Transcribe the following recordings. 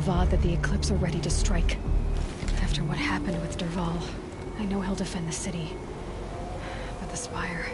Avad that the Eclipse are ready to strike. After what happened with Dervahl, I know he'll defend the city. But the Spire...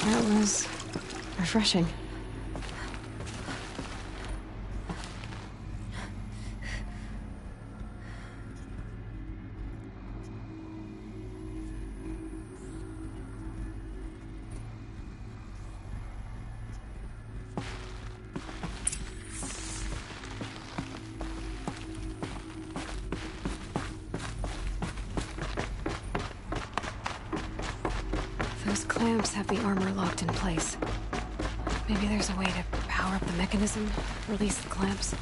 That was refreshing. Those clamps have the armor locked in place. Maybe there's a way to power up the mechanism, release the clamps.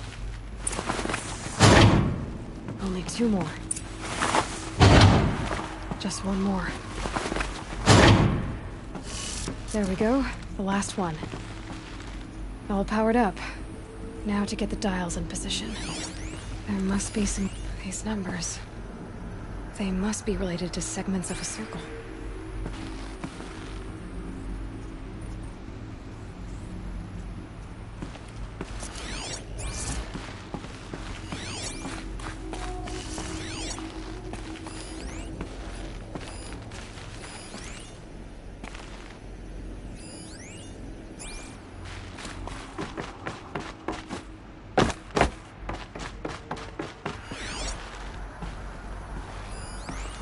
Only 2 more. Just 1 more. There we go, the last one. All powered up. Now to get the dials in position. There must be some... These numbers. They must be related to segments of a circle.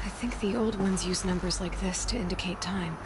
I think the old ones use numbers like this to indicate time.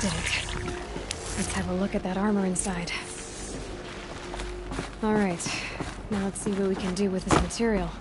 Did it. Let's have a look at that armor inside. Alright, now let's see what we can do with this material.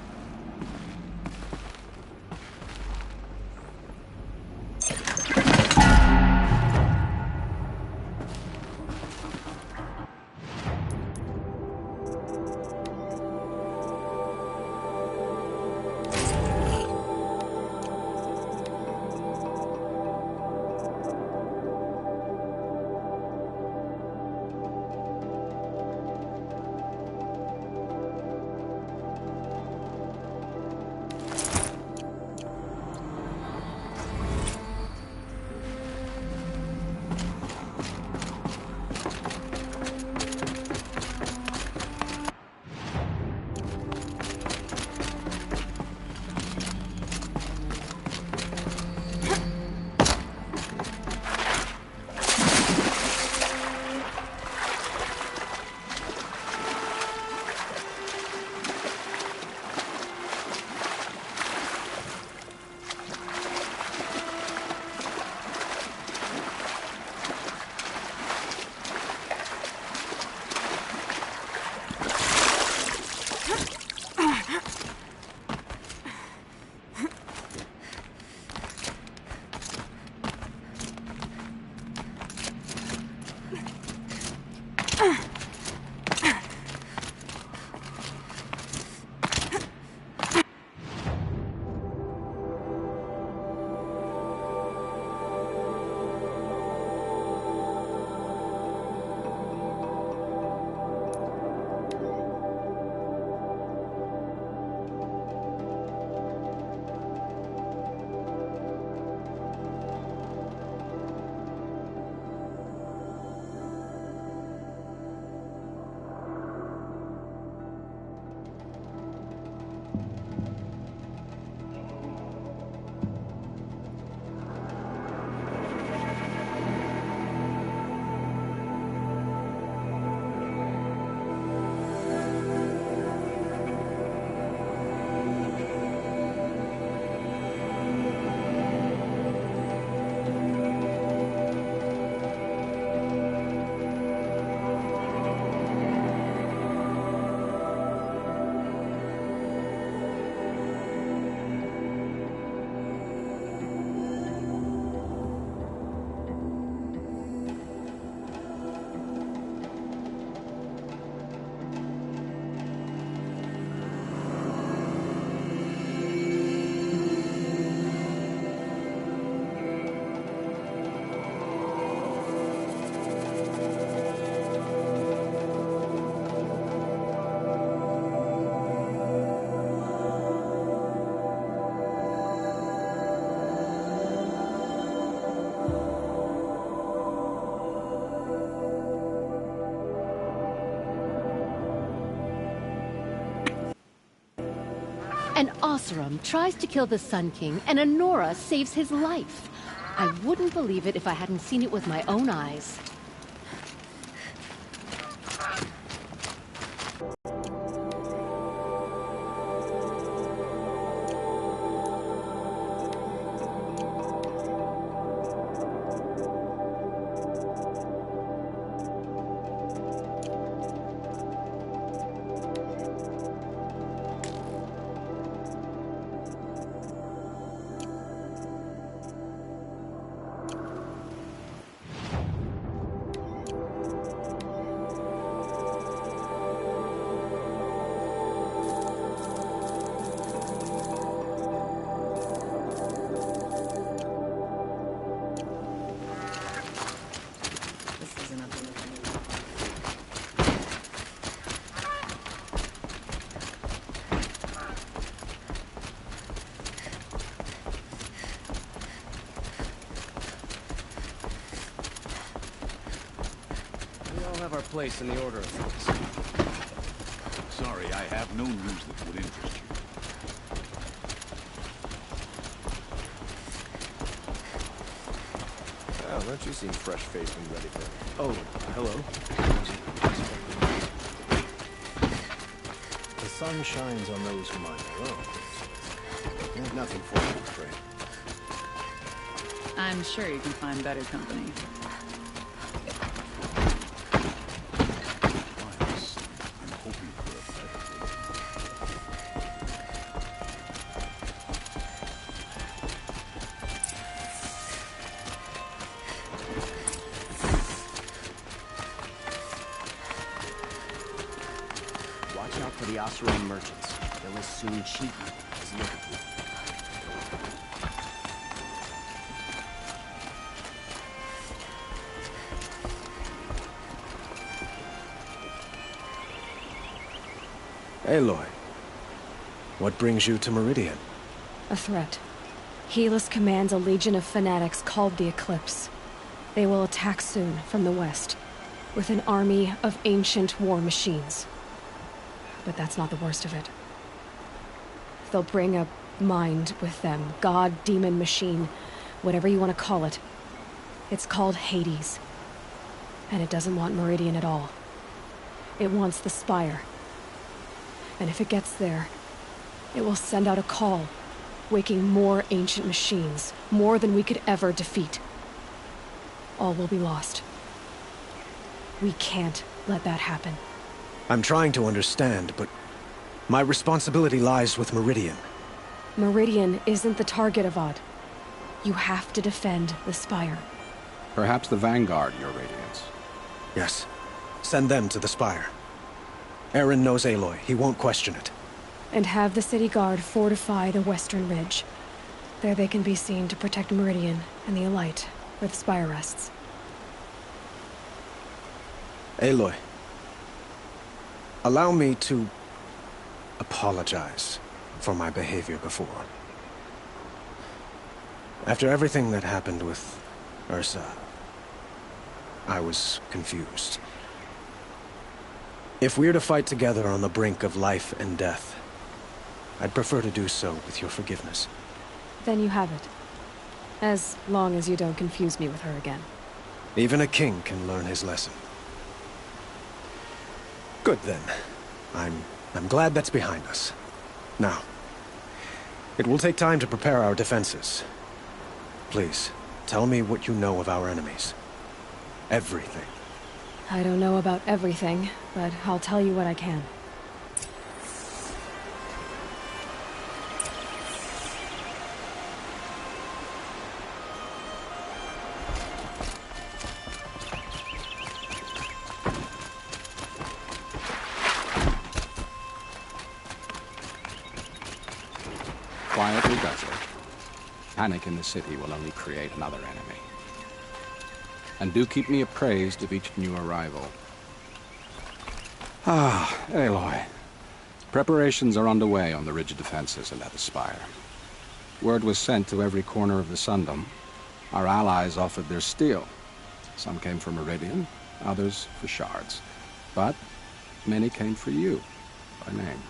An Oseram tries to kill the Sun King, and Anora saves his life. I wouldn't believe it if I hadn't seen it with my own eyes. Have our place in the order of things. Sorry, I have no news that would interest you. Oh, don't you seem fresh-faced and ready for it? Oh, hello. The sun shines on those who mind their own. There's nothing for you, I'm afraid. I'm sure you can find better company. Watch out for the Oseram merchants. They'll as soon cheat you as look at you. Aloy, what brings you to Meridian? A threat. Helis commands a legion of fanatics called the Eclipse. They will attack soon from the west, with an army of ancient war machines. but that's not the worst of it. They'll bring a mind with them. God, demon, machine, whatever you want to call it. It's called Hades. And it doesn't want Meridian at all. It wants the Spire. And if it gets there, it will send out a call, waking more ancient machines, more than we could ever defeat. All will be lost. We can't let that happen. I'm trying to understand, but my responsibility lies with Meridian. Meridian isn't the target, Avad. You have to defend the Spire. Perhaps the Vanguard, Your Radiance. Yes. Send them to the Spire. Aaron knows Aloy. He won't question it. And have the city guard fortify the western ridge. There they can be seen to protect Meridian and the Elite, where the Spire rests. Aloy, allow me to apologize for my behavior before. After everything that happened with Ursa, I was confused. If we're to fight together on the brink of life and death, I'd prefer to do so with your forgiveness. Then you have it. As long as you don't confuse me with her again. Even a king can learn his lesson. Good then. I'm glad that's behind us. Now, it will take time to prepare our defenses. Please, tell me what you know of our enemies. Everything. I don't know about everything, but I'll tell you what I can. Quietly does it. Panic in the city will only create another enemy. And do keep me appraised of each new arrival. Ah, Aloy. Preparations are underway on the ridge defenses and at the Spire. Word was sent to every corner of the Sundom. Our allies offered their steel. Some came for Meridian, others for shards. But many came for you, by name.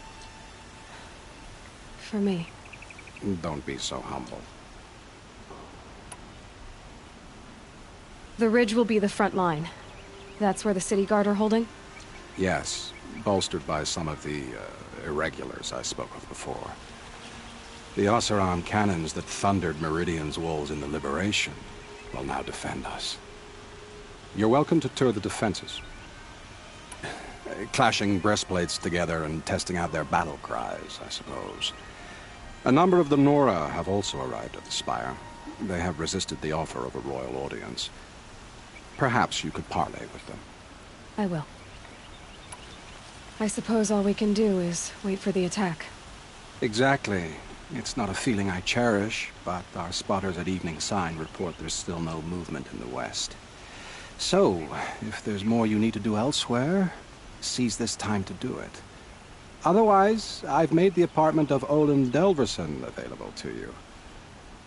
For me. Don't be so humble. The ridge will be the front line. That's where the city guard are holding? Yes, bolstered by some of the irregulars I spoke of before. The Oseram cannons that thundered Meridian's walls in the Liberation will now defend us. You're welcome to tour the defenses. Clashing breastplates together and testing out their battle cries, I suppose. A number of the Nora have also arrived at the Spire. They have resisted the offer of a royal audience. Perhaps you could parley with them. I will. I suppose all we can do is wait for the attack. Exactly. It's not a feeling I cherish, but our spotters at Evening Sign report there's still no movement in the west. So, if there's more you need to do elsewhere, seize this time to do it. Otherwise, I've made the apartment of Olin Delverson available to you.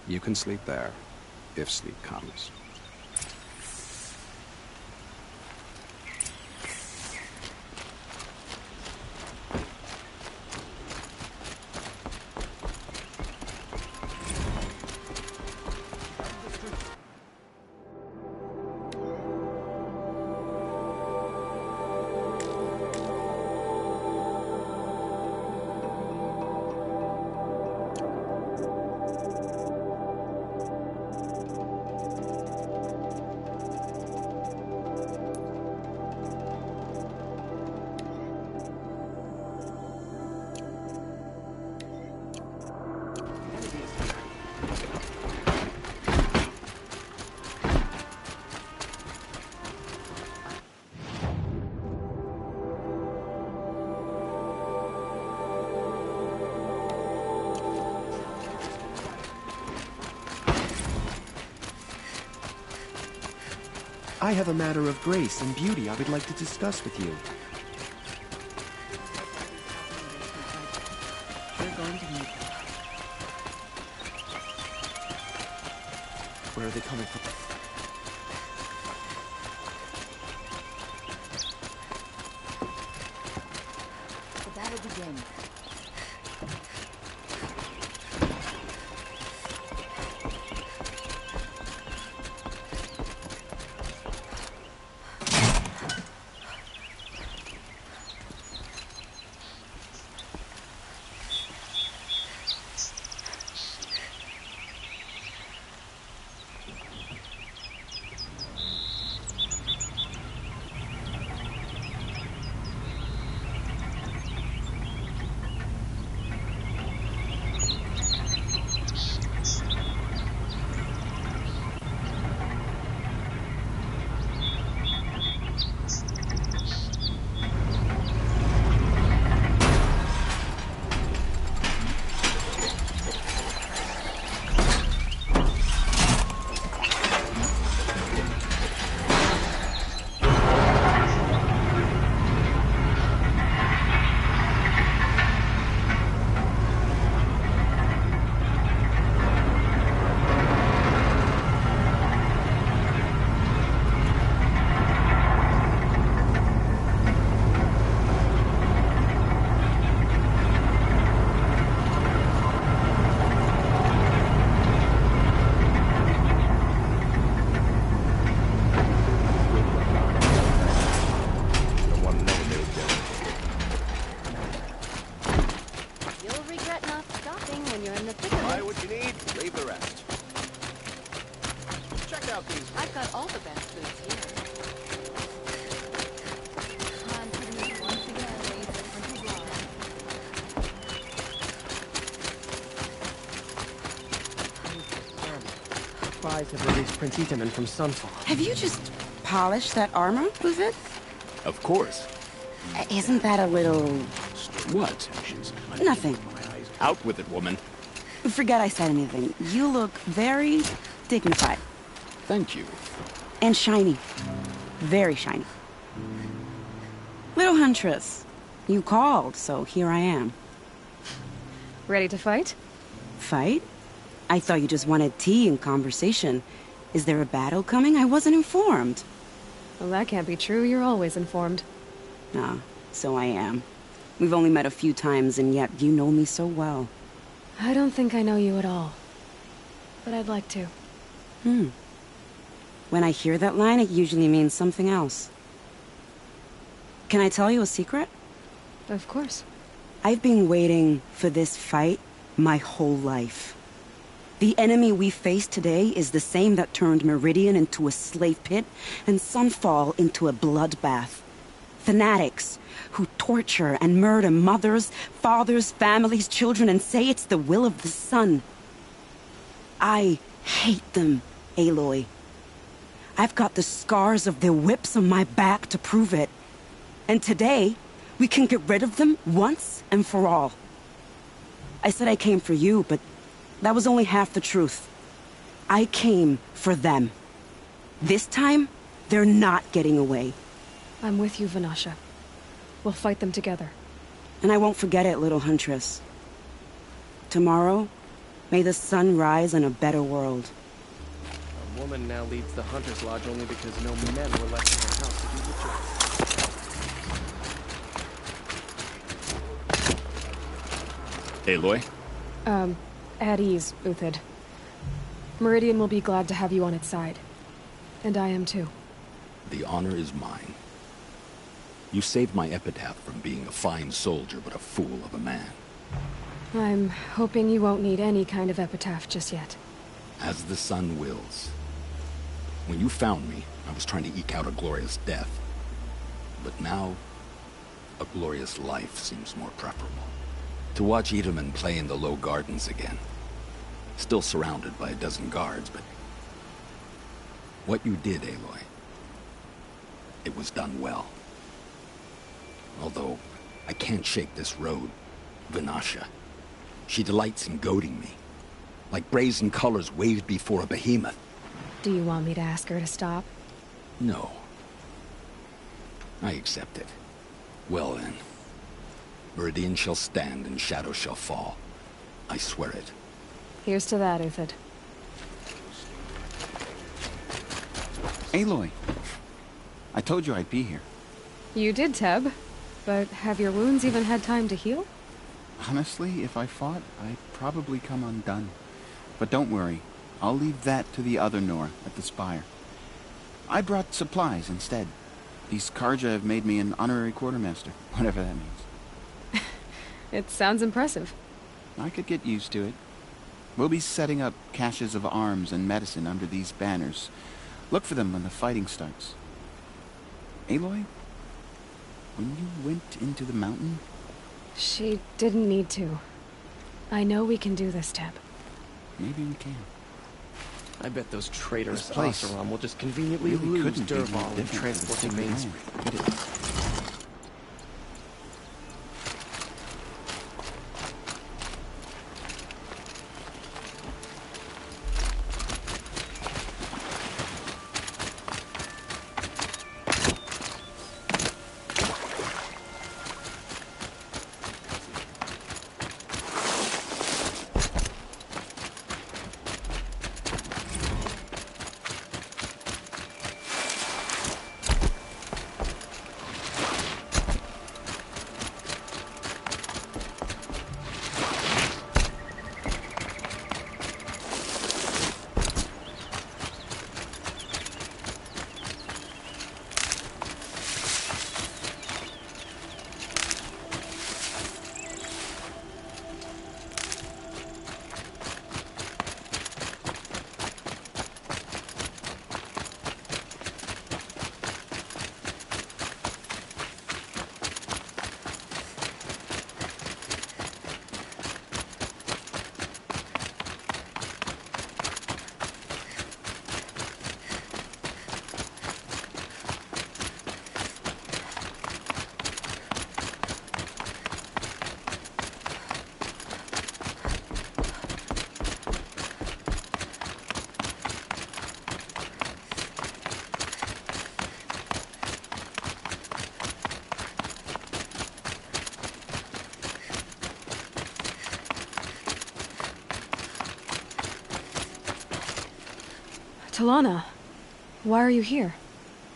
You can sleep there, if sleep comes. I have a matter of grace and beauty I would like to discuss with you. They're going to meet. Where are they coming from? The battle stopping when you're in the thick of Buy it. what you need, leave the rest. Check out these. I've got all the best foods here. I'm putting it once again, ladies and Spies have released Prince Itamen from Sunfall. Have you just polished that armor with it? Of course. Isn't that a little... What? nothing? Out with it, woman. Forget I said anything. You look very dignified. Thank you. And shiny. Very shiny. Little Huntress, you called, so here I am. Ready to fight? Fight? I thought you just wanted tea and conversation. Is there a battle coming? I wasn't informed. Well, that can't be true. You're always informed. Ah, so I am. We've only met a few times, and yet you know me so well. I don't think I know you at all. But I'd like to. When I hear that line, it usually means something else. Can I tell you a secret? Of course. I've been waiting for this fight my whole life. The enemy we face today is the same that turned Meridian into a slave pit and Sunfall into a bloodbath. Fanatics who torture and murder mothers, fathers, families, children, and say it's the will of the sun. I hate them, Aloy. I've got the scars of their whips on my back to prove it. And today, we can get rid of them once and for all. I said I came for you, but that was only half the truth. I came for them. This time, they're not getting away. I'm with you, Vanasha. We'll fight them together. And I won't forget it, little Huntress. Tomorrow, may the sun rise in a better world. A woman now leads the Hunter's Lodge only because no men were left in her house to do the job. Aloy? At ease, Uthid. Meridian will be glad to have you on its side. And I am too. The honor is mine. You saved my epitaph from being a fine soldier, but a fool of a man. I'm hoping you won't need any kind of epitaph just yet. As the sun wills. When you found me, I was trying to eke out a glorious death. But now, a glorious life seems more preferable. To watch Itamen play in the low gardens again. Still surrounded by a dozen guards, but... what you did, Aloy, it was done well. Although, I can't shake this road, Vanasha. She delights in goading me. Like brazen colors waved before a behemoth. Do you want me to ask her to stop? No. I accept it. Well then. Meridian shall stand and shadow shall fall. I swear it. Here's to that, Uthid. Aloy. I told you I'd be here. You did, Teb. But have your wounds even had time to heal? Honestly, if I fought, I'd probably come undone. But don't worry. I'll leave that to the other Nora at the Spire. I brought supplies instead. These Karja have made me an honorary quartermaster, whatever that means. It sounds impressive. I could get used to it. We'll be setting up caches of arms and medicine under these banners. Look for them when the fighting starts. Aloy? When you went into the mountain? She didn't need to. I know we can do this, Teb. Maybe we can. I bet those traitors This place Oseram will just conveniently really lose couldn't be more Dervahl and different transport to than the Mainspring. Sacred Land, could it? Talana, why are you here?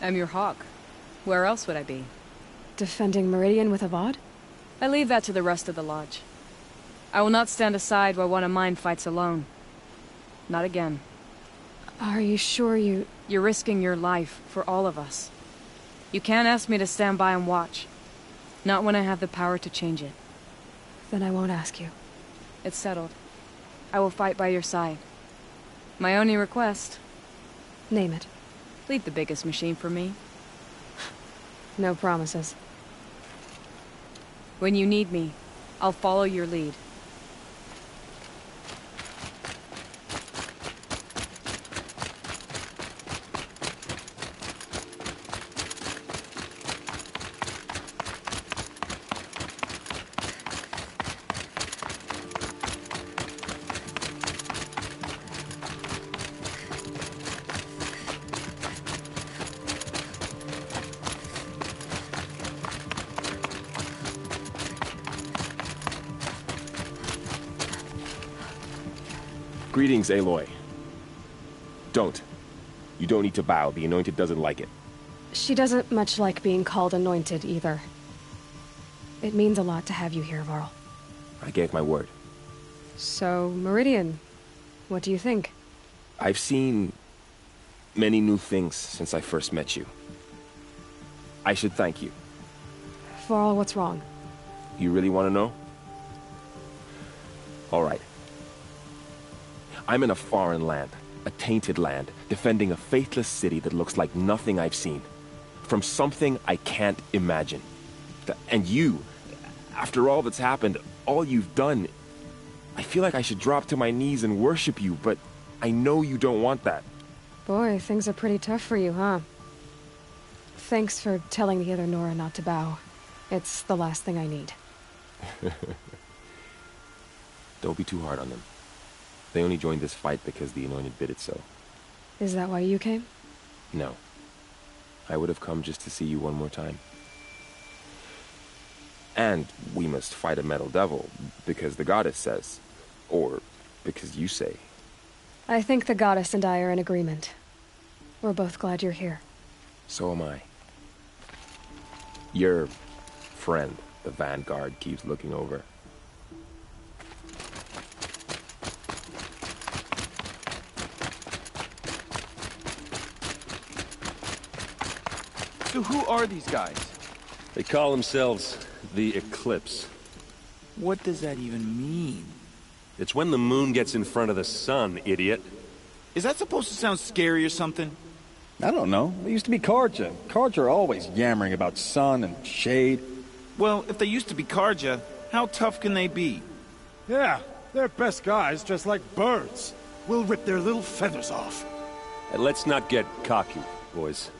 I'm your hawk. Where else would I be? Defending Meridian with Avad? I leave that to the rest of the Lodge. I will not stand aside while one of mine fights alone. Not again. Are you sure you... You're risking your life for all of us. You can't ask me to stand by and watch. Not when I have the power to change it. Then I won't ask you. It's settled. I will fight by your side. My only request... Name it. Leave the biggest machine for me. No promises. When you need me, I'll follow your lead. Greetings, Aloy. Don't. You don't need to bow. The Anointed doesn't like it. She doesn't much like being called Anointed, either. It means a lot to have you here, Varl. I gave my word. So, Meridian, what do you think? I've seen many new things since I first met you. I should thank you. Varl, what's wrong? You really want to know? All right. I'm in a foreign land, a tainted land, defending a faithless city that looks like nothing I've seen. From something I can't imagine. And you, after all that's happened, all you've done, I feel like I should drop to my knees and worship you, but I know you don't want that. Boy, things are pretty tough for you, huh? Thanks for telling the other Nora not to bow. It's the last thing I need. Don't be too hard on them. They only joined this fight because the Anointed bid it so. Is that why you came? No. I would have come just to see you one more time. And we must fight a metal devil, because the goddess says. Or because you say. I think the goddess and I are in agreement. We're both glad you're here. So am I. Your friend, the Vanguard, keeps looking over. So who are these guys? They call themselves the Eclipse. What does that even mean? It's when the moon gets in front of the sun, idiot. Is that supposed to sound scary or something? I don't know. They used to be Carja. Carja are always yammering about sun and shade. Well, if they used to be Carja, how tough can they be? Yeah, they're best guys, just like birds. We'll rip their little feathers off. And let's not get cocky, boys.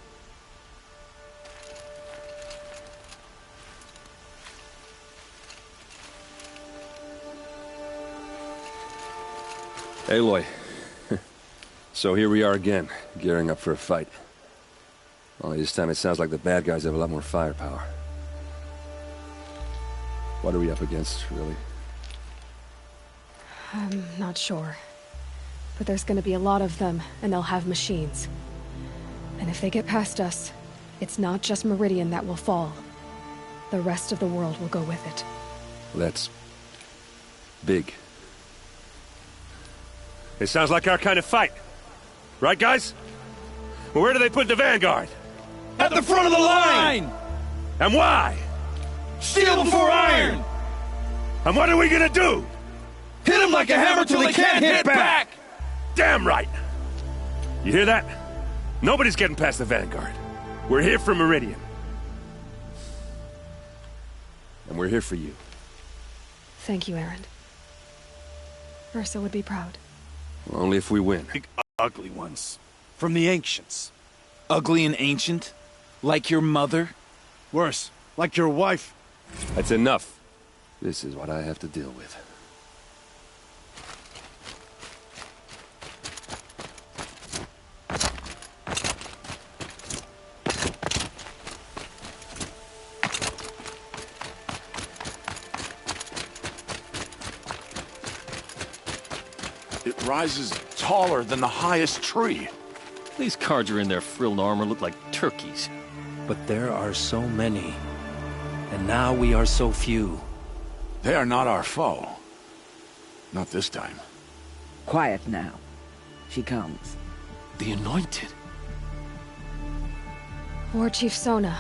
Aloy. So here we are again, gearing up for a fight. Only this time it sounds like the bad guys have a lot more firepower. What are we up against, really? I'm not sure. But there's gonna be a lot of them, and they'll have machines. And if they get past us, it's not just Meridian that will fall. The rest of the world will go with it. Well, that's big. It sounds like our kind of fight. Right, guys? Well, where do they put the Vanguard? At the front of the line! And why? Steel before iron! And what are we gonna do? Hit them like a hammer till they can't hit back! Damn right! You hear that? Nobody's getting past the Vanguard. We're here for Meridian. And we're here for you. Thank you, Erend. Ursa would be proud. Only if we win. Big, ugly ones. From the ancients. Ugly and ancient? Like your mother? Worse, like your wife. That's enough. This is what I have to deal with. It rises taller than the highest tree. These Carja in their frilled armor look like turkeys. But there are so many. And now we are so few. They are not our foe. Not this time. Quiet now. She comes. The Anointed. War Chief Sona.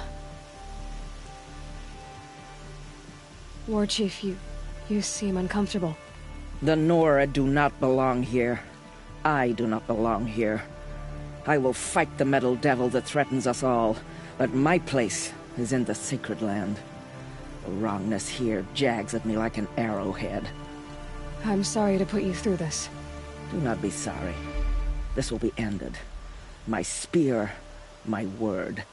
War Chief, you seem uncomfortable. The Nora do not belong here. I do not belong here. I will fight the metal devil that threatens us all, but my place is in the sacred land. The wrongness here jags at me like an arrowhead. I'm sorry to put you through this. Do not be sorry. This will be ended. My spear, my word.